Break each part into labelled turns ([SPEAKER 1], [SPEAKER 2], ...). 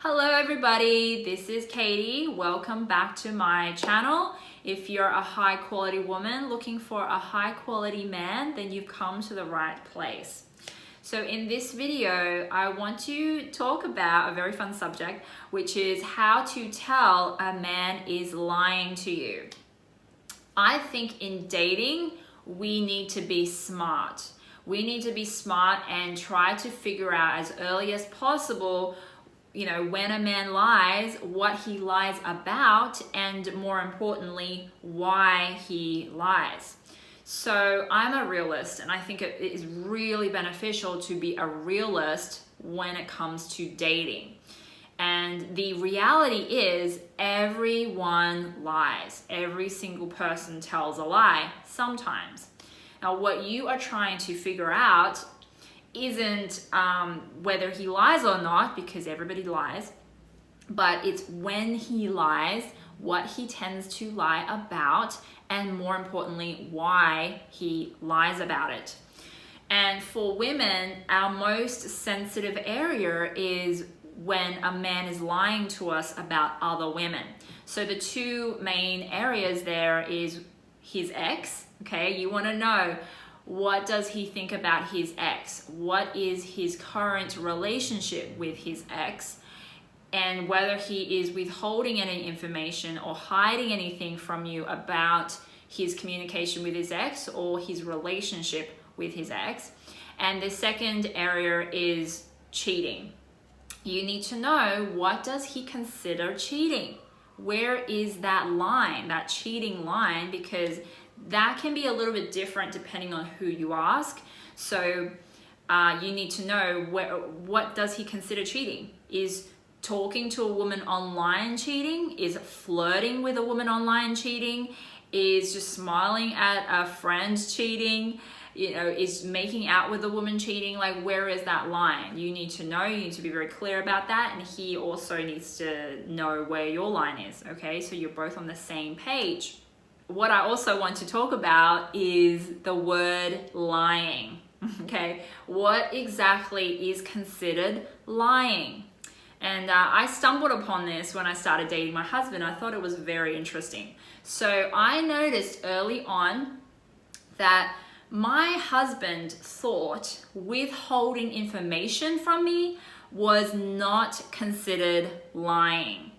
[SPEAKER 1] Hello everybody, this is Katie. Welcome back to my channel. If you're a high quality woman looking for a high quality man, then you've come to the right place. So in this video, I want to talk about a very fun subject, which is how to tell a man is lying to you. I think in dating, we need to be smart. We need to be smart and try to figure out as early as possible when a man lies, what he lies about, and more importantly, why he lies. So I'm a realist, and I think it is really beneficial to be a realist when it comes to dating. And the reality is everyone lies. Every single person tells a lie sometimes. Now, what you are trying to figure out isn't whether he lies or not, because everybody lies, but it's when he lies, what he tends to lie about, and more importantly, why he lies about it. And for women, our most sensitive area is when a man is lying to us about other women. So the two main areas there is his ex, okay? You want to know, what does he think about his ex? What is his current relationship with his ex? And whether he is withholding any information or hiding anything from you about his communication with his ex or his relationship with his ex. And the second area is cheating. You need to know, what does he consider cheating? Where is that line, that cheating line? Because that can be a little bit different depending on who you ask. So you need to know what does he consider cheating? Is talking to a woman online cheating? Is flirting with a woman online cheating? Is just smiling at a friend cheating? Is making out with a woman cheating? Like, where is that line? You need to know, you need to be very clear about that. And he also needs to know where your line is, okay? So you're both on the same page. What I also want to talk about is the word lying, okay? What exactly is considered lying? And I stumbled upon this when I started dating my husband. I thought it was very interesting. So I noticed early on that my husband thought withholding information from me was not considered lying.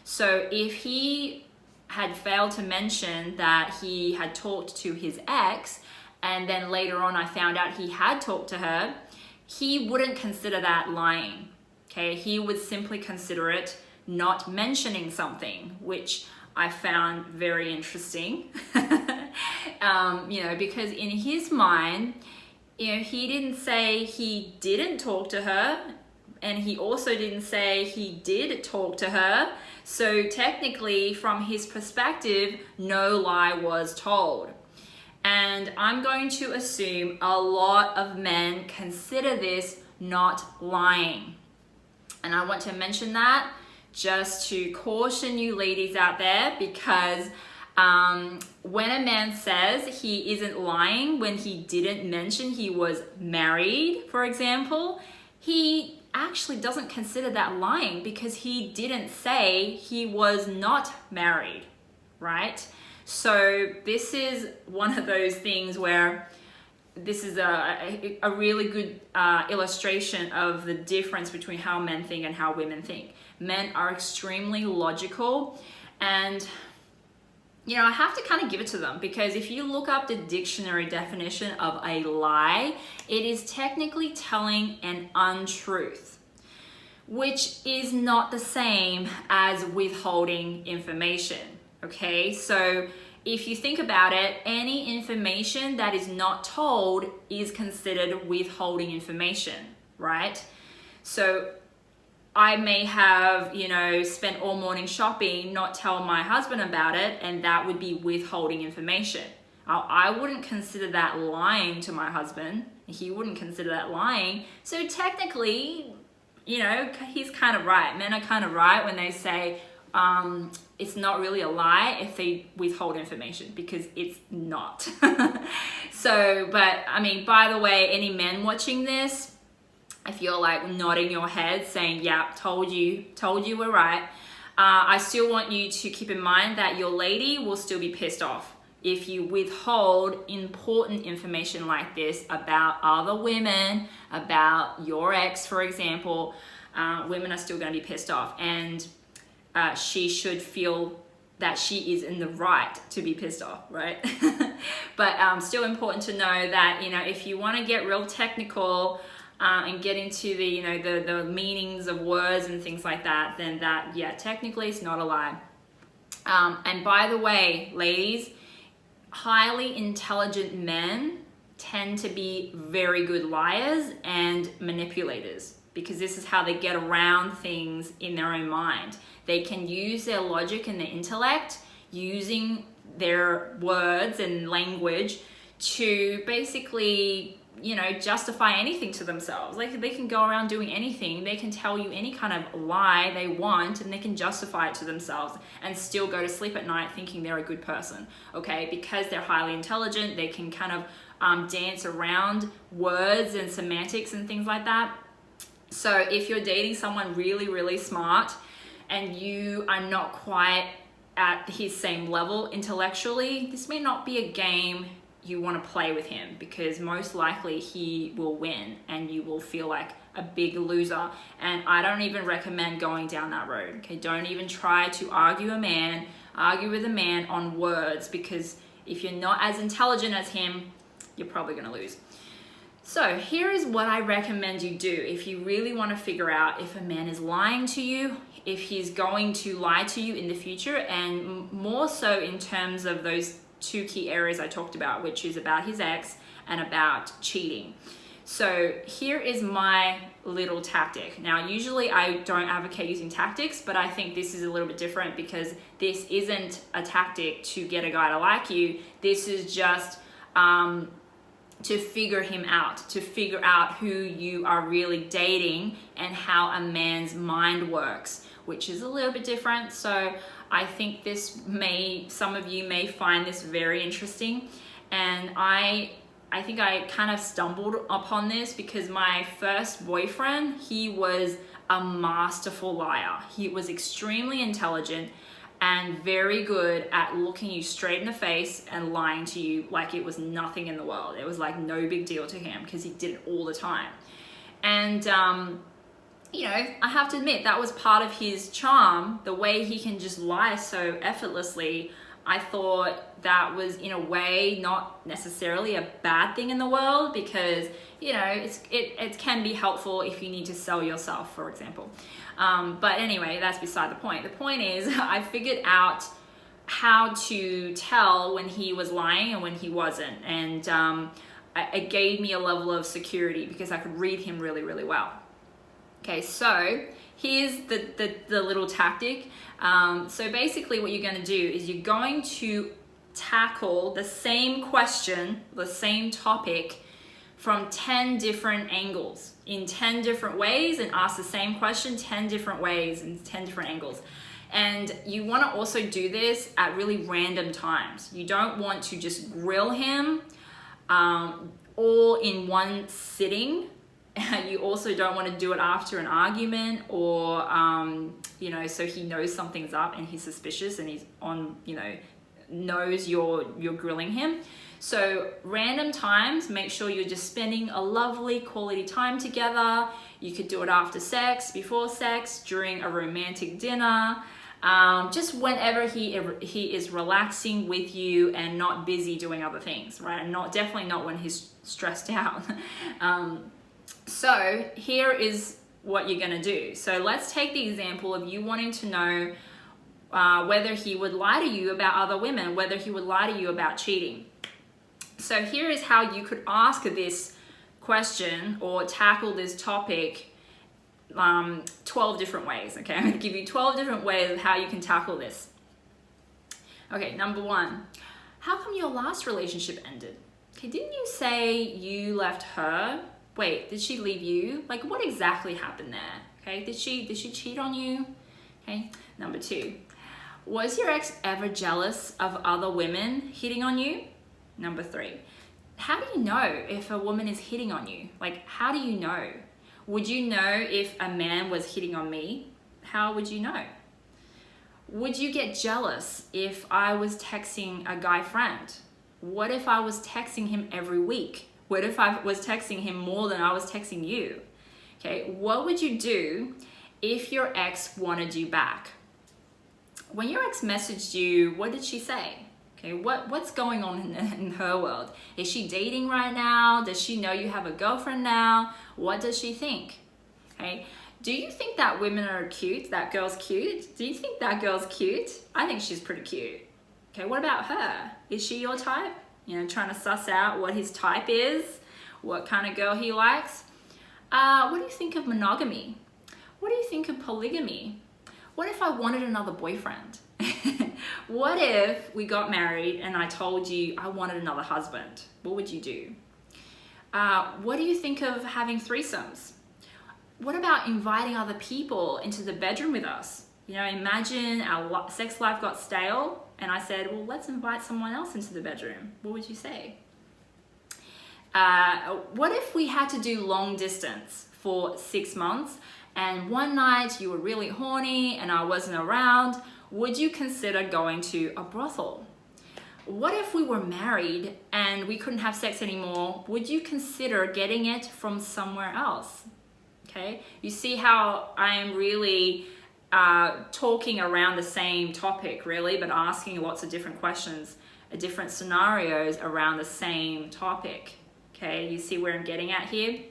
[SPEAKER 1] So if he had failed to mention that he had talked to his ex, and then later on I found out he had talked to her, he wouldn't consider that lying, okay? He would simply consider it not mentioning something, which I found very interesting. Because in his mind, he didn't say he didn't talk to her, and he also didn't say he did talk to her. So technically, from his perspective, no lie was told. And I'm going to assume a lot of men consider this not lying. And I want to mention that just to caution you ladies out there, because when a man says he isn't lying when he didn't mention he was married, for example, he actually doesn't consider that lying because he didn't say he was not married, right? So this is one of those things where this is a really good illustration of the difference between how men think and how women think. Men are extremely logical, and I have to kind of give it to them, because if you look up the dictionary definition of a lie, it is technically telling an untruth, which is not the same as withholding information, okay? So if you think about it, any information that is not told is considered withholding information, right? So I may have, spent all morning shopping, not tell my husband about it, and that would be withholding information. I wouldn't consider that lying to my husband. He wouldn't consider that lying. So technically, he's kind of right. Men are kind of right when they say it's not really a lie if they withhold information, because it's not. So, but I mean, by the way, any men watching this, if you're like nodding your head saying, yeah, told you we're right, I still want you to keep in mind that your lady will still be pissed off if you withhold important information like this about other women, about your ex, for example. Women are still going to be pissed off, and she should feel that she is in the right to be pissed off, right? But still important to know that, you know, if you want to get real technical and get into the, you know, the meanings of words and things like that, then that, yeah, technically it's not a lie. And by the way, ladies, highly intelligent men tend to be very good liars and manipulators, because this is how they get around things in their own mind. They can use their logic and their intellect using their words and language to basically, you know, justify anything to themselves. Like, they can go around doing anything. They can tell you any kind of lie they want, and they can justify it to themselves and still go to sleep at night thinking they're a good person, okay? Because they're highly intelligent, they can kind of dance around words and semantics and things like that. So if you're dating someone really, really smart and you are not quite at his same level intellectually, this may not be a game you want to play with him, because most likely he will win and you will feel like a big loser. And I don't even recommend going down that road, okay? Don't even try to argue with a man on words, because if you're not as intelligent as him, you're probably going to lose. So here is what I recommend you do if you really want to figure out if a man is lying to you, if he's going to lie to you in the future, and more so in terms of those two key areas I talked about, which is about his ex and about cheating. So here is my little tactic. Now, usually I don't advocate using tactics, but I think this is a little bit different, because this isn't a tactic to get a guy to like you. This is just to figure him out, to figure out who you are really dating and how a man's mind works, which is a little bit different. So I think some of you may find this very interesting. And I think I kind of stumbled upon this because my first boyfriend, he was a masterful liar. He was extremely intelligent and very good at looking you straight in the face and lying to you like it was nothing in the world. It was like no big deal to him, because he did it all the time. And you know, I have to admit, that was part of his charm, the way he can just lie so effortlessly. I thought that was, in a way, not necessarily a bad thing in the world, because, you know, it can be helpful if you need to sell yourself, for example. But anyway, that's beside the point. The point is, I figured out how to tell when he was lying and when he wasn't. And it gave me a level of security, because I could read him really, really well. Okay, so here's the little tactic. So basically what you're going to do is you're going to tackle the same question, the same topic, from 10 different angles, in 10 different ways, and ask the same question 10 different ways and 10 different angles. And you want to also do this at really random times. You don't want to just grill him all in one sitting. You also don't want to do it after an argument, or you know, so he knows something's up and he's suspicious and he's on, you know, knows you're grilling him. So random times, make sure you're just spending a lovely quality time together. You could do it after sex, before sex, during a romantic dinner, just whenever he is relaxing with you and not busy doing other things, right? And definitely not when he's stressed out. So here is what you're going to do. So let's take the example of you wanting to know whether he would lie to you about other women, whether he would lie to you about cheating. So here is how you could ask this question or tackle this topic 12 different ways, okay? I'm going to give you 12 different ways of how you can tackle this. Okay, number one, how come your last relationship ended? Okay, didn't you say you left her? Wait, did she leave you? Like, what exactly happened there? Okay, did she cheat on you? Okay, number two, was your ex ever jealous of other women hitting on you? Number three, how do you know if a woman is hitting on you? Like, how do you know? Would you know if a man was hitting on me? How would you know? Would you get jealous if I was texting a guy friend? What if I was texting him every week? What if I was texting him more than I was texting you? Okay, what would you do if your ex wanted you back? When your ex messaged you, what did she say? Okay, what's going on in her world? Is she dating right now? Does she know you have a girlfriend now? What does she think? Okay, do you think that women are cute? That girl's cute? Do you think that girl's cute? I think she's pretty cute. Okay, what about her? Is she your type? You know, trying to suss out what his type is, what kind of girl he likes. What do you think of monogamy? What do you think of polygamy? What if I wanted another boyfriend? What if we got married and I told you I wanted another husband? What would you do? What do you think of having threesomes? What about inviting other people into the bedroom with us? You know, imagine our sex life got stale and I said, well, let's invite someone else into the bedroom. What would you say? What if we had to do long distance for 6 months and one night you were really horny and I wasn't around? Would you consider going to a brothel? What if we were married and we couldn't have sex anymore? Would you consider getting it from somewhere else? Okay, you see how I am really talking around the same topic, really, but asking lots of different questions, different scenarios around the same topic. Okay, you see where I'm getting at here?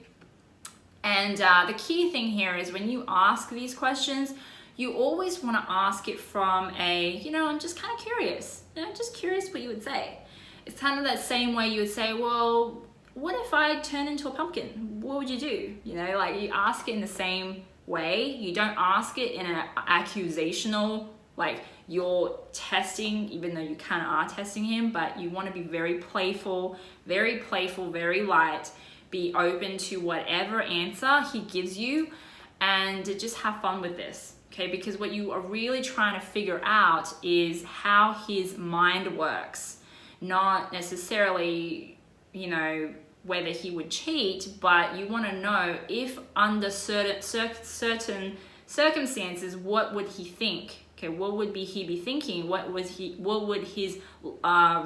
[SPEAKER 1] And the key thing here is when you ask these questions, you always want to ask it from a, you know, I'm just kind of curious. You know, just curious what you would say. It's kind of that same way you would say, well, what if I turn into a pumpkin? What would you do? You know, like you ask it in the same way. You don't ask it in an accusational, like you're testing, even though you kind of are testing him, but you want to be very playful, very light, be open to whatever answer he gives you and just have fun with this. Okay, because what you are really trying to figure out is how his mind works, not necessarily, you know, whether he would cheat, but you want to know if under certain circumstances, what would he think? Okay, what would he be thinking? What would his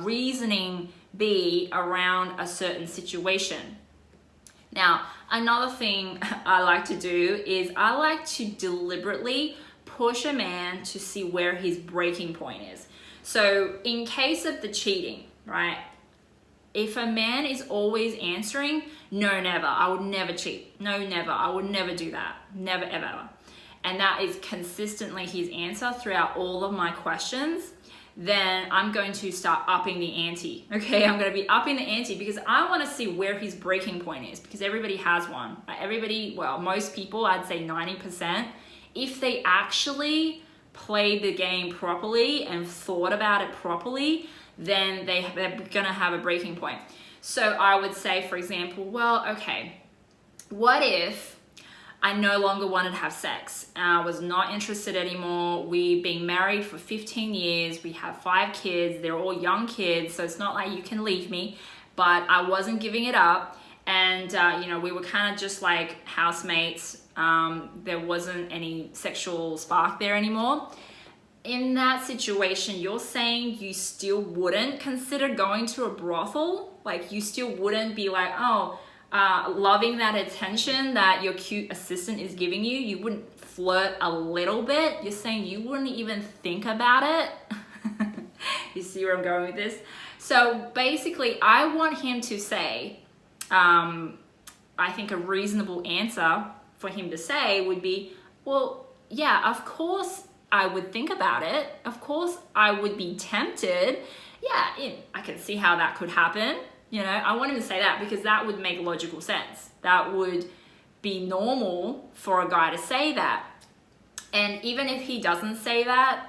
[SPEAKER 1] reasoning be around a certain situation? Now, another thing I like to do is I like to deliberately push a man to see where his breaking point is. So in case of the cheating, right? If a man is always answering, no, never, I would never cheat. No, never, I would never do that. Never, ever. And that is consistently his answer throughout all of my questions, then I'm going to start upping the ante. Okay, I'm going to be upping the ante because I want to see where his breaking point is, because everybody has one. Everybody, well, most people, I'd say 90%, if they actually played the game properly and thought about it properly, then they're going to have a breaking point. So I would say, for example, well, okay, what if I no longer wanted to have sex? I was not interested anymore. We've been married for 15 years. We have 5 kids. They're all young kids, so it's not like you can leave me, but I wasn't giving it up. And, you know, we were kind of just like housemates. There wasn't any sexual spark there anymore. In that situation, you're saying you still wouldn't consider going to a brothel? Like you still wouldn't be like, oh, loving that attention that your cute assistant is giving you, you wouldn't flirt a little bit? You're saying you wouldn't even think about it? You see where I'm going with this? So basically, I want him to say, I think a reasonable answer for him to say would be, well, yeah, of course I would think about it. Of course I would be tempted. Yeah, I can see how that could happen. You know, I want him to say that because that would make logical sense. That would be normal for a guy to say that. And even if he doesn't say that,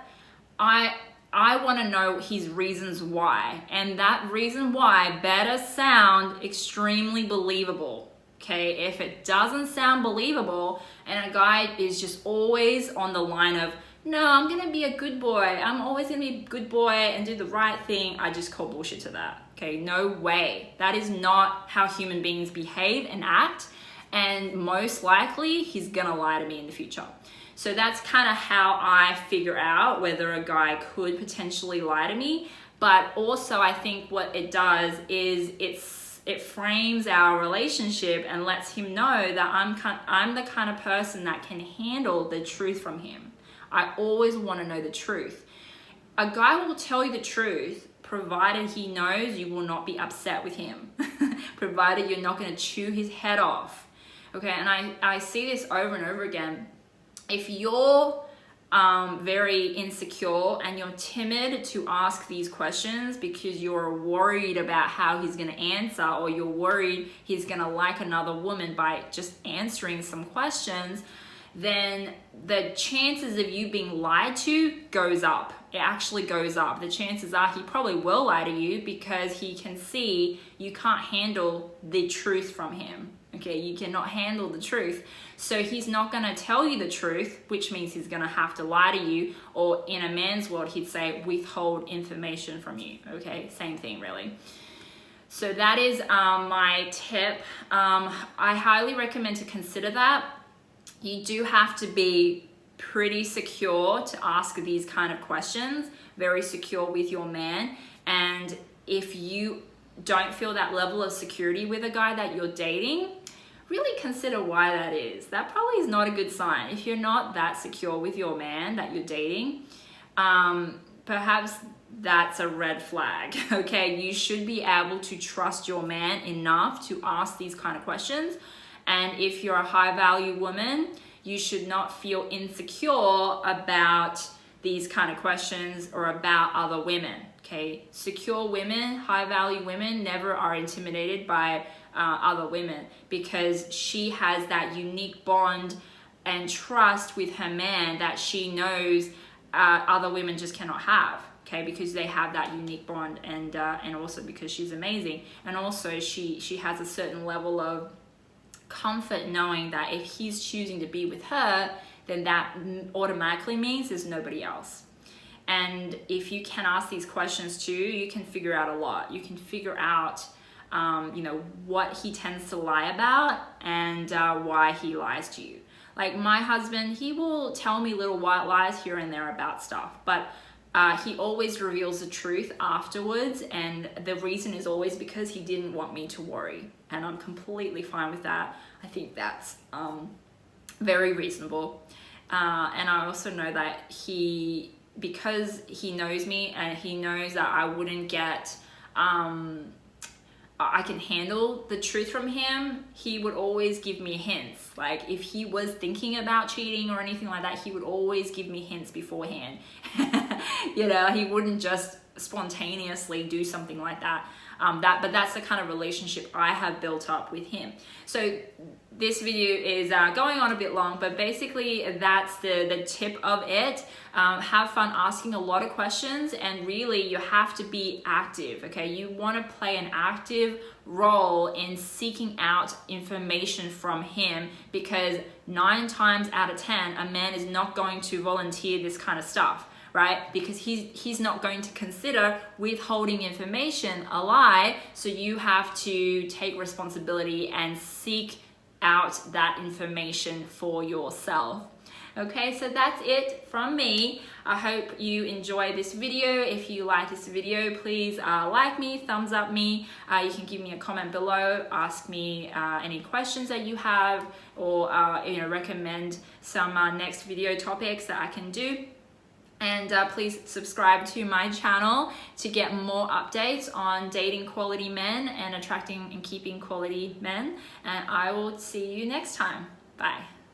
[SPEAKER 1] I want to know his reasons why. And that reason why better sound extremely believable. Okay, if it doesn't sound believable and a guy is just always on the line of, no, I'm going to be a good boy. I'm always going to be a good boy and do the right thing. I just call bullshit to that. Okay, no way. That is not how human beings behave and act. and most likely he's gonna lie to me in the future. So that's kind of how I figure out whether a guy could potentially lie to me. But also I think what it does is it frames our relationship and lets him know that I'm the kind of person that can handle the truth from him. I always want to know the truth. A guy will tell you the truth provided he knows you will not be upset with him, provided you're not going to chew his head off. Okay, and I see this over and over again. If you're very insecure and you're timid to ask these questions because you're worried about how he's going to answer, or you're worried he's going to like another woman by just answering some questions, then the chances of you being lied to goes up. It actually goes up. The chances are he probably will lie to you because he can see you can't handle the truth from him. Okay, you cannot handle the truth. So he's not going to tell you the truth, which means he's going to have to lie to you, or in a man's world, he'd say withhold information from you. Okay, same thing really. So that is my tip. I highly recommend to consider that. You do have to be pretty secure to ask these kind of questions, very secure with your man. And if you don't feel that level of security with a guy that you're dating, really consider why that is. That probably is not a good sign. If you're not that secure with your man that you're dating, perhaps that's a red flag. Okay, you should be able to trust your man enough to ask these kind of questions. And if you're a high value woman, you should not feel insecure about these kind of questions or about other women. Okay, secure women, high value women never are intimidated by other women, because she has that unique bond and trust with her man that she knows other women just cannot have. Okay, because they have that unique bond, and also because she's amazing, and also she has a certain level of comfort knowing that if he's choosing to be with her, then that automatically means there's nobody else. And if you can ask these questions too, you can figure out a lot. You can figure out what he tends to lie about and why he lies to you. Like my husband, he will tell me little white lies here and there about stuff, but he always reveals the truth afterwards, and the reason is always because he didn't want me to worry, and I'm completely fine with that. I think that's very reasonable, and I also know that because he knows me and he knows that I wouldn't get I can handle the truth from him, he would always give me hints. Like if he was thinking about cheating or anything like that, he would always give me hints beforehand. He wouldn't just spontaneously do something like that. But that's the kind of relationship I have built up with him. So this video is going on a bit long, but basically that's the tip of it. Have fun asking a lot of questions, and really you have to be active, okay? You want to play an active role in seeking out information from him, because 9 times out of 10, a man is not going to volunteer this kind of stuff. Right? Because he's not going to consider withholding information a lie, so you have to take responsibility and seek out that information for yourself. Okay, so that's it from me. I hope you enjoy this video. If you like this video, please like me, thumbs up me. You can give me a comment below, ask me any questions that you have, or recommend some next video topics that I can do. And please subscribe to my channel to get more updates on dating quality men and attracting and keeping quality men. And I will see you next time. Bye.